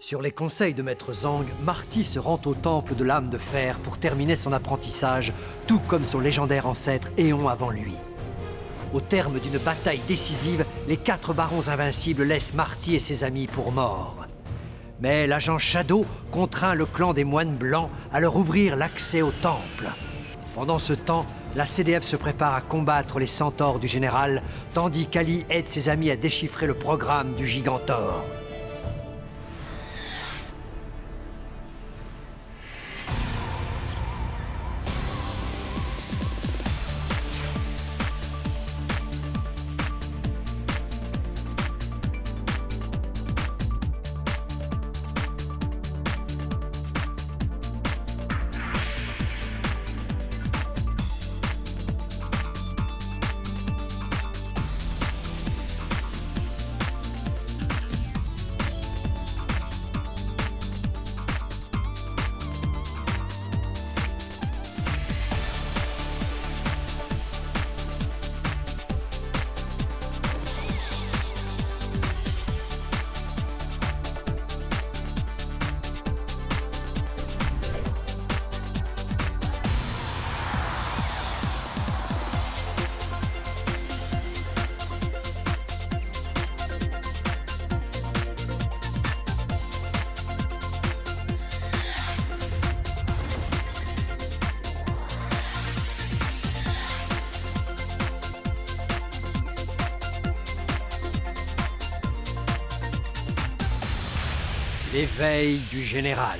Sur les conseils de Maître Zhang, Marty se rend au temple de l'âme de fer pour terminer son apprentissage, tout comme son légendaire ancêtre Éon avant lui. Au terme d'une bataille décisive, les 4 barons invincibles laissent Marty et ses amis pour morts. Mais l'agent Shadow contraint le clan des moines blancs à leur ouvrir l'accès au temple. Pendant ce temps, la CDF se prépare à combattre les centaures du général, tandis qu'Ali aide ses amis à déchiffrer le programme du Gigantor. L'éveil du général.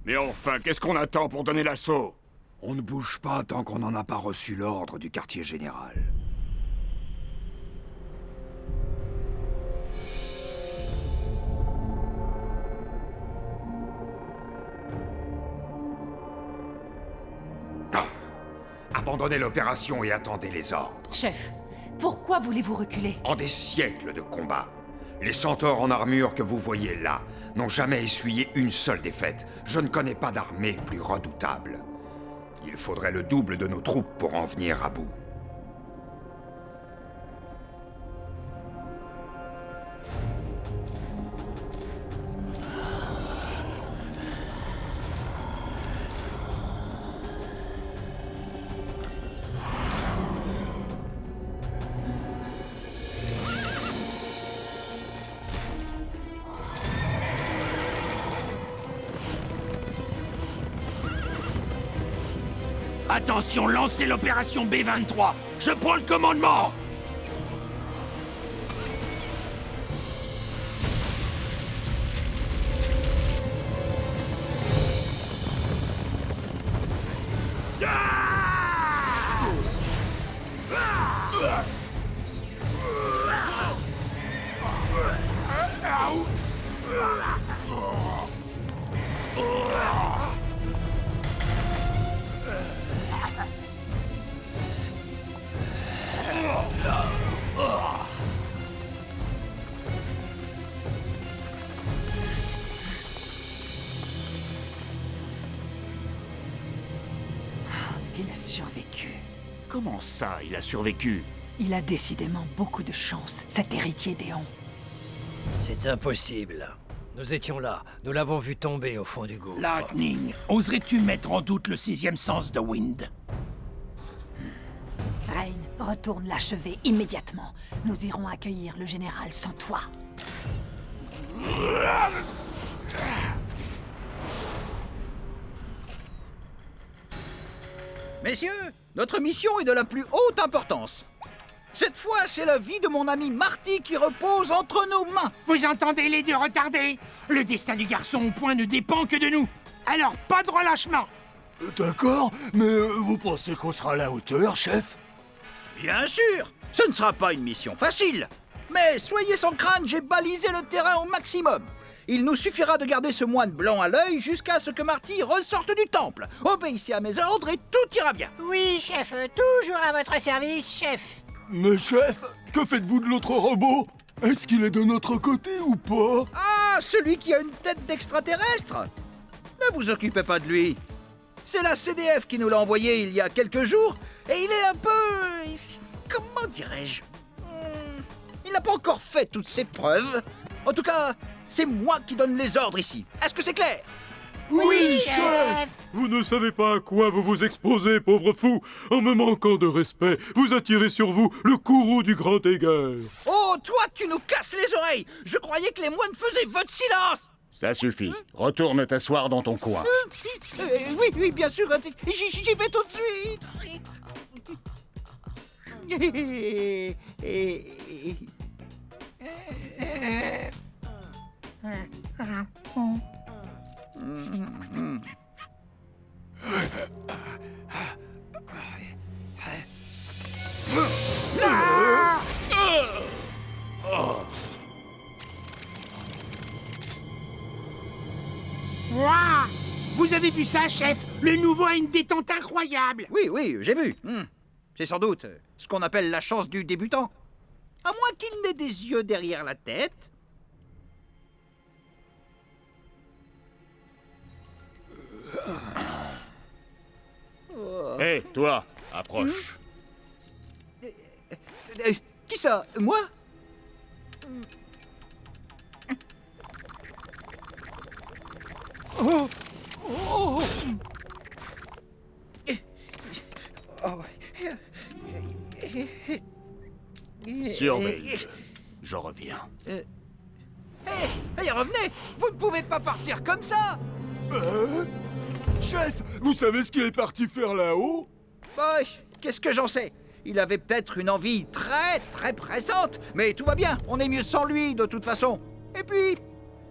Mais enfin, qu'est-ce qu'on attend pour donner l'assaut? On ne bouge pas tant qu'on n'en a pas reçu l'ordre du quartier général. Ah. Abandonnez l'opération et attendez les ordres. Chef, pourquoi voulez-vous reculer? En des siècles de combats, les centaures en armure que vous voyez là n'ont jamais essuyé une seule défaite. Je ne connais pas d'armée plus redoutable. Il faudrait le double de nos troupes pour en venir à bout. Attention, lancez l'opération B-23. Je prends le commandement. Il a survécu. Comment ça, il a survécu? Il a décidément beaucoup de chance, cet héritier d'Éon. C'est impossible. Nous étions là. Nous l'avons vu tomber au fond du gouffre. Lightning, oserais-tu mettre en doute le 6e sens de Wind? Rain, retourne l'achever immédiatement. Nous irons accueillir le général sans toi. Messieurs, notre mission est de la plus haute importance. Cette fois, c'est la vie de mon ami Marty qui repose entre nos mains. Vous entendez les deux retardés? Le destin du garçon au point ne dépend que de nous. Alors, pas de relâchement. D'accord, mais vous pensez qu'on sera à la hauteur, chef? Bien sûr, ce ne sera pas une mission facile. Mais soyez sans crainte, j'ai balisé le terrain au maximum. Il nous suffira de garder ce moine blanc à l'œil jusqu'à ce que Marty ressorte du temple. Obéissez à mes ordres et tout ira bien. Oui, chef, toujours à votre service, chef. Mais chef, que faites-vous de l'autre robot? Est-ce qu'il est de notre côté ou pas? Ah, celui qui a une tête d'extraterrestre? Ne vous occupez pas de lui. C'est la CDF qui nous l'a envoyé il y a quelques jours, et il est un peu... Comment dirais-je? Il n'a pas encore fait toutes ses preuves. En tout cas, c'est moi qui donne les ordres ici. Est-ce que c'est clair? Oui, chef. Vous ne savez pas à quoi vous vous exposez, pauvre fou. En me manquant de respect, vous attirez sur vous le courroux du grand éguerre. Oh, toi, tu nous casses les oreilles. Je croyais que les moines faisaient votre silence. Ça suffit. Retourne t'asseoir dans ton coin. Oui, bien sûr. J'y vais tout de suite. Ouah! Vous avez vu ça, chef? Le nouveau a une détente incroyable. Oui, j'ai vu. C'est sans doute ce qu'on appelle la chance du débutant. À moins qu'il n'ait des yeux derrière la tête. Hé, toi, approche. Qui ça? Moi? Oh! Oh! Surveille. Je reviens. Hey, revenez! Vous ne pouvez pas partir comme ça! Chef, vous savez ce qu'il est parti faire là-haut? Bah, qu'est-ce que j'en sais? Il avait peut-être une envie très pressante, mais tout va bien, on est mieux sans lui de toute façon. Et puis,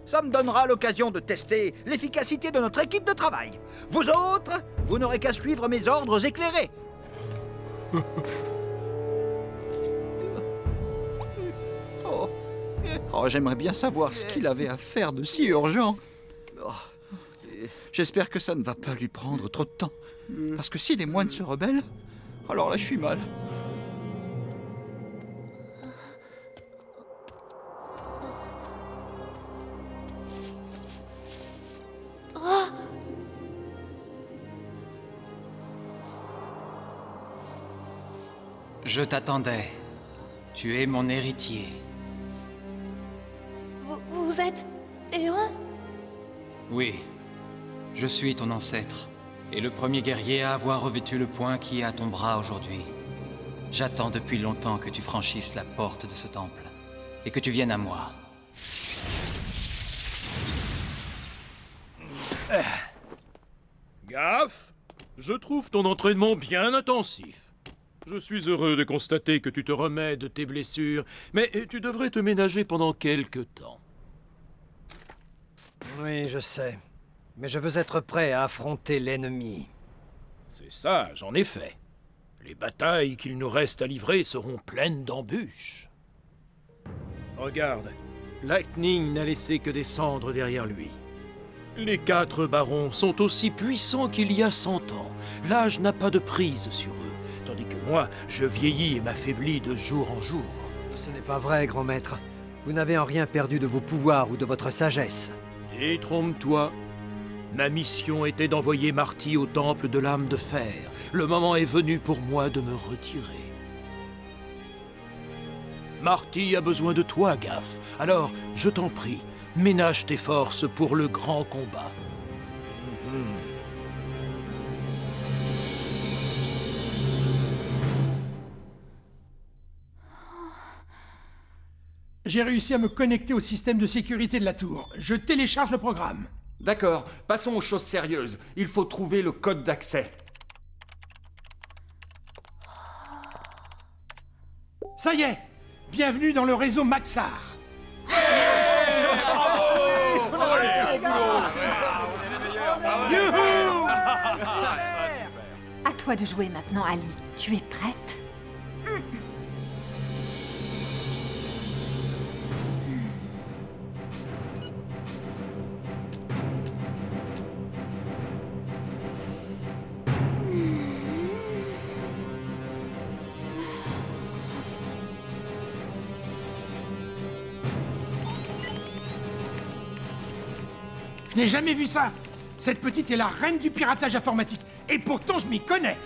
ça me donnera l'occasion de tester l'efficacité de notre équipe de travail. Vous autres, vous n'aurez qu'à suivre mes ordres éclairés. Oh, j'aimerais bien savoir ce qu'il avait à faire de si urgent. Oh, j'espère que ça ne va pas lui prendre trop de temps. Parce que si les moines se rebellent, alors là, je suis mal. Je t'attendais. Tu es mon héritier. Vous êtes... Héron? Oui, je suis ton ancêtre. Et le premier guerrier à avoir revêtu le poing qui est à ton bras aujourd'hui. J'attends depuis longtemps que tu franchisses la porte de ce temple. Et que tu viennes à moi. Gaffe, je trouve ton entraînement bien intensif. Je suis heureux de constater que tu te remets de tes blessures, mais tu devrais te ménager pendant quelque temps. Oui, je sais. Mais je veux être prêt à affronter l'ennemi. C'est sage, en effet. Les batailles qu'il nous reste à livrer seront pleines d'embûches. Regarde, Lightning n'a laissé que des cendres derrière lui. Les 4 barons sont aussi puissants qu'il y a 100 ans. L'âge n'a pas de prise sur eux. Tandis que moi, je vieillis et m'affaiblis de jour en jour. Ce n'est pas vrai, grand maître. Vous n'avez en rien perdu de vos pouvoirs ou de votre sagesse. Détrompe-toi. Ma mission était d'envoyer Marty au temple de l'âme de fer. Le moment est venu pour moi de me retirer. Marty a besoin de toi, Gaffe. Alors, je t'en prie, ménage tes forces pour le grand combat. J'ai réussi à me connecter au système de sécurité de la tour. Je télécharge le programme. D'accord, passons aux choses sérieuses. Il faut trouver le code d'accès. Ça y est, bienvenue dans le réseau Maxar. Youhou! À toi de jouer maintenant, Ali. Tu es prête? Je n'ai jamais vu ça. Cette petite est la reine du piratage informatique. Et pourtant, je m'y connais.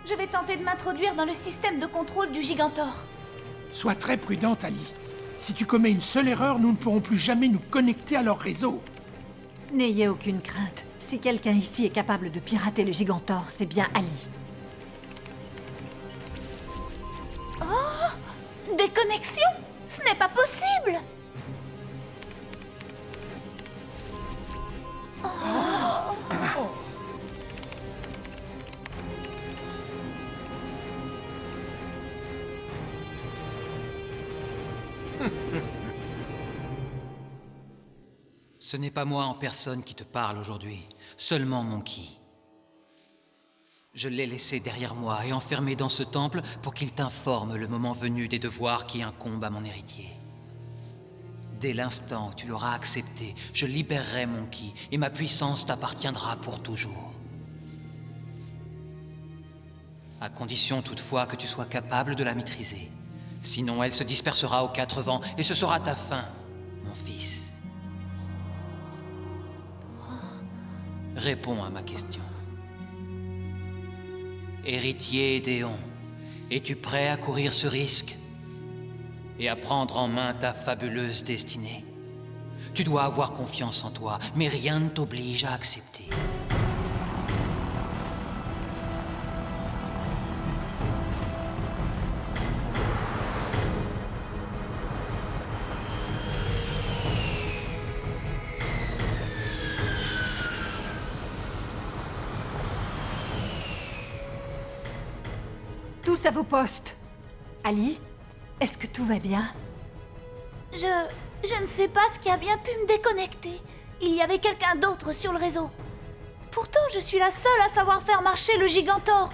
Je vais tenter de m'introduire dans le système de contrôle du Gigantor. Sois très prudente, Ali. Si tu commets une seule erreur, nous ne pourrons plus jamais nous connecter à leur réseau. N'ayez aucune crainte. Si quelqu'un ici est capable de pirater le Gigantor, c'est bien Ali. Oh! Déconnexion? Ce n'est pas possible! Ce n'est pas moi en personne qui te parle aujourd'hui, seulement Monkey. Je l'ai laissé derrière moi et enfermé dans ce temple pour qu'il t'informe le moment venu des devoirs qui incombent à mon héritier. Dès l'instant où tu l'auras accepté, je libérerai Monkey et ma puissance t'appartiendra pour toujours. À condition toutefois que tu sois capable de la maîtriser. Sinon elle se dispersera aux quatre vents et ce sera ta fin, mon fils. Réponds à ma question. Héritier d'Éon, es-tu prêt à courir ce risque et à prendre en main ta fabuleuse destinée? Tu dois avoir confiance en toi, mais rien ne t'oblige à accepter. Tous à vos postes. Ali, est-ce que tout va bien? Je ne sais pas ce qui a bien pu me déconnecter. Il y avait quelqu'un d'autre sur le réseau. Pourtant, je suis la seule à savoir faire marcher le Gigantor.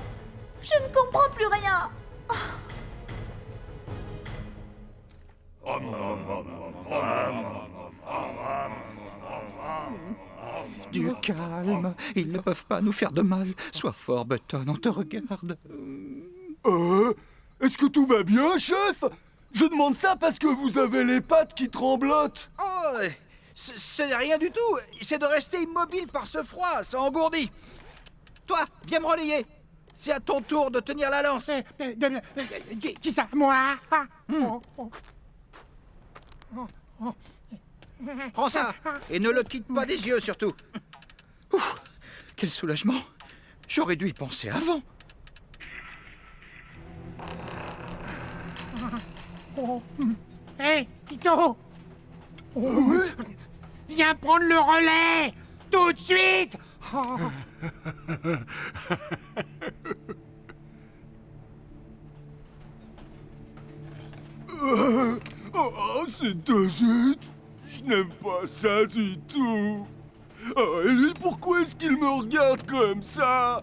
Je ne comprends plus rien. Du calme, ils ne peuvent pas nous faire de mal. Sois fort, Button, on te regarde. Est-ce que tout va bien, chef? Je demande ça parce que vous avez les pattes qui tremblotent. Oh, c'est rien du tout. C'est de rester immobile par ce froid, ça engourdit. Toi, viens me relayer. C'est à ton tour de tenir la lance. Qui ça? Moi? Prends ça, et ne le quitte pas des yeux, surtout. Ouf, quel soulagement. J'aurais dû y penser avant. Hé, Tito! Viens prendre le relais! Tout de suite! C'est de suite. Je n'aime pas ça du tout. Et pourquoi est-ce qu'il me regarde comme ça?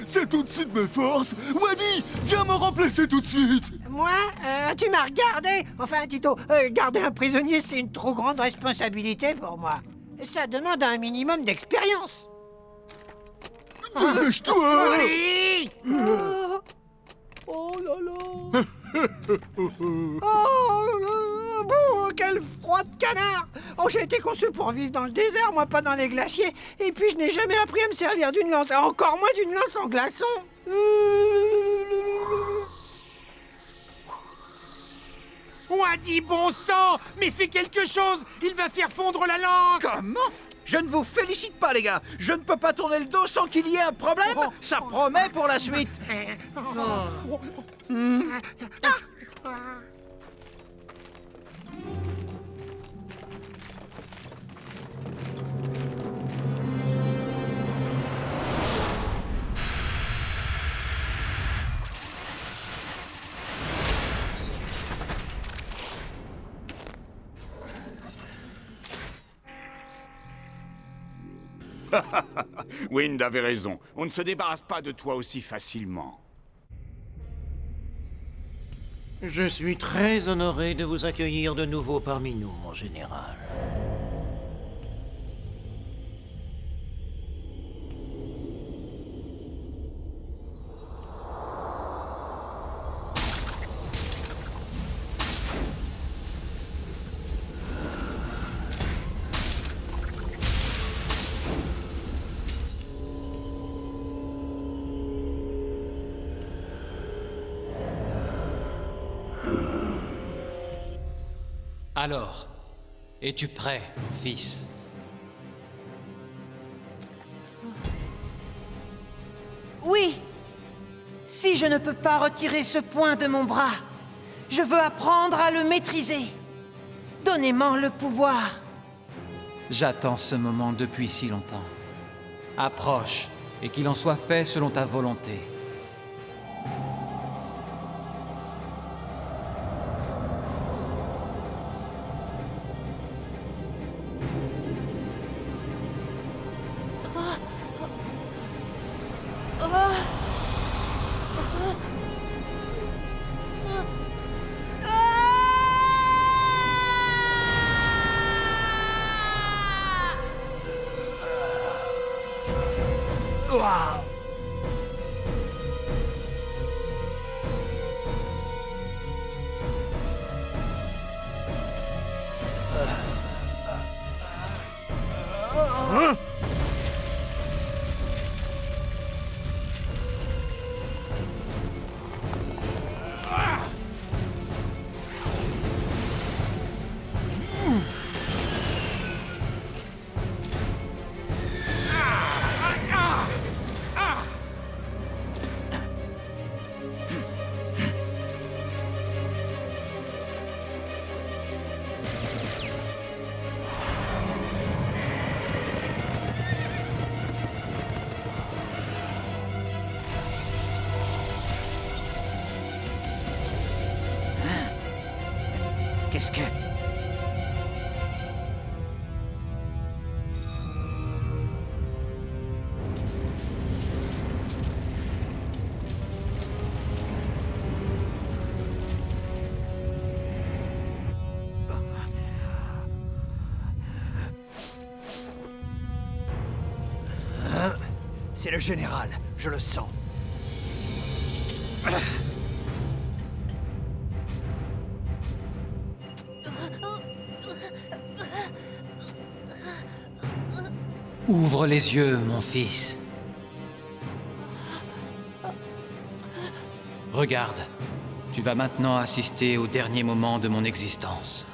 C'est tout de suite mes forces. Wadi, viens me remplacer tout de suite. Moi? Tu m'as regardé? Enfin, Tito, garder un prisonnier, c'est une trop grande responsabilité pour moi. Ça demande un minimum d'expérience. Dépêche-toi. Oui! Oh là là. Oh, quel froid de canard! Oh, j'ai été conçu pour vivre dans le désert, moi, pas dans les glaciers. Et puis, je n'ai jamais appris à me servir d'une lance, encore moins d'une lance en glaçon. Wadi, bon sang! Mais fais quelque chose! Il va faire fondre la lance! Comment? Je ne vous félicite pas, les gars. Je ne peux pas tourner le dos sans qu'il y ait un problème. Ça promet pour la suite. Wind avait raison. On ne se débarrasse pas de toi aussi facilement. Je suis très honoré de vous accueillir de nouveau parmi nous, mon général. Alors, es-tu prêt, mon fils? Oui. Si je ne peux pas retirer ce point de mon bras, je veux apprendre à le maîtriser. Donnez-moi le pouvoir. J'attends ce moment depuis si longtemps. Approche, et qu'il en soit fait selon ta volonté. Qu'est-ce que... C'est le général, je le sens. Ouvre les yeux, mon fils. Regarde, tu vas maintenant assister au dernier moment de mon existence.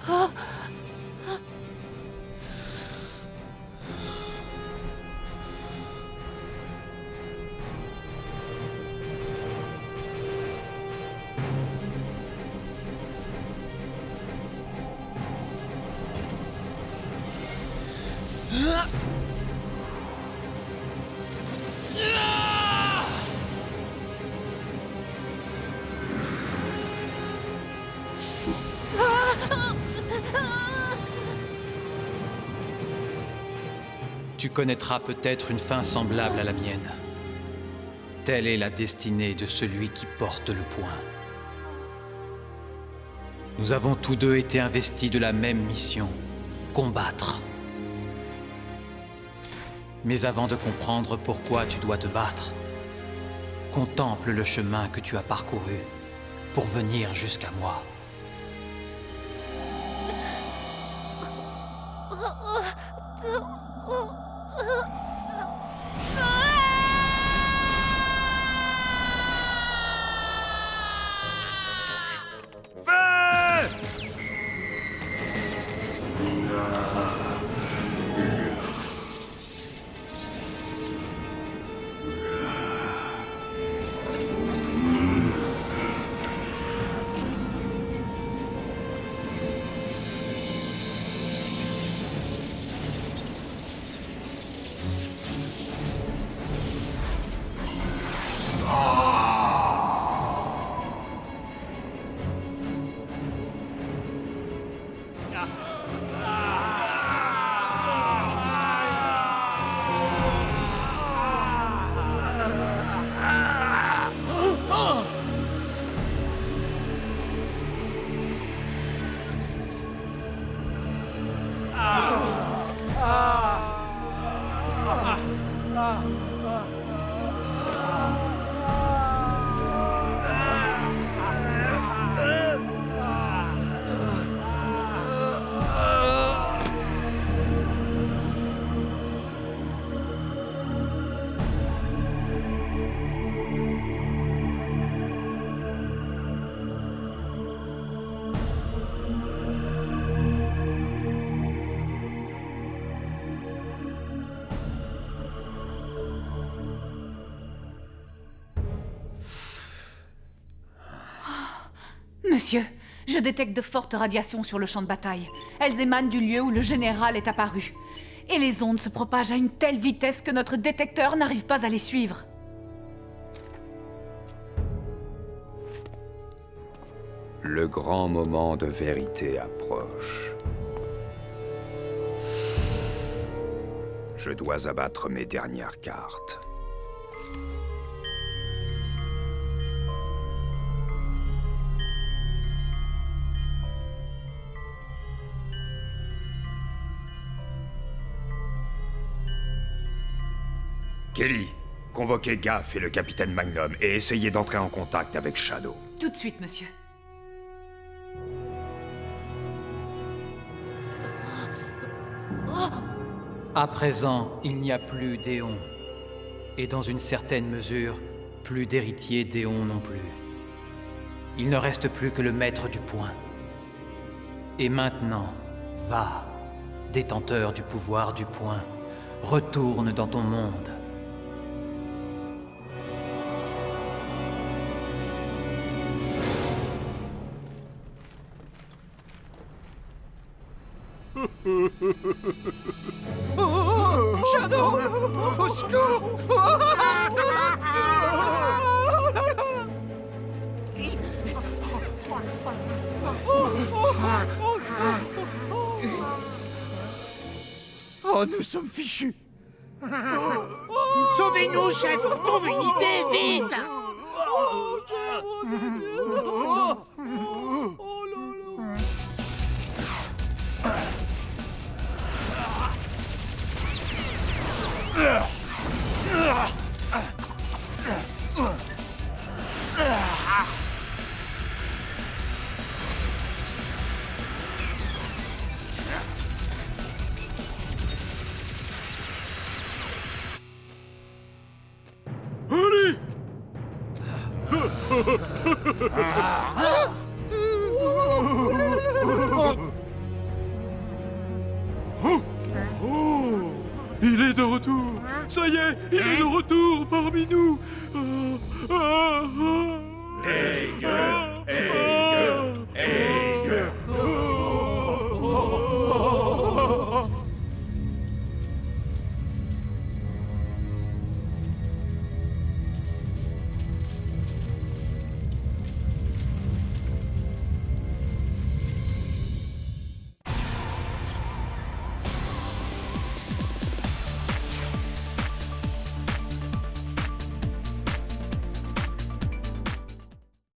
Tu connaîtras peut-être une fin semblable à la mienne. Telle est la destinée de celui qui porte le poing. Nous avons tous deux été investis de la même mission, combattre. Mais avant de comprendre pourquoi tu dois te battre, contemple le chemin que tu as parcouru pour venir jusqu'à moi. Monsieur, je détecte de fortes radiations sur le champ de bataille. Elles émanent du lieu où le général est apparu. Et les ondes se propagent à une telle vitesse que notre détecteur n'arrive pas à les suivre. Le grand moment de vérité approche. Je dois abattre mes dernières cartes. Kelly, convoquez Gaff et le capitaine Magnum et essayez d'entrer en contact avec Shadow. Tout de suite, monsieur. À présent, il n'y a plus d'Éon. Et dans une certaine mesure, plus d'héritier d'Éon non plus. Il ne reste plus que le maître du point. Et maintenant, va, détenteur du pouvoir du point, retourne dans ton monde. Shadow! Au secours! Oh, nous sommes fichus. Sauvez-nous, chef! Trouve une idée, vite! Allez! Il est de retour! Ça y est, il est de retour parmi nous! Aiguë! Aiguë! Aiguë!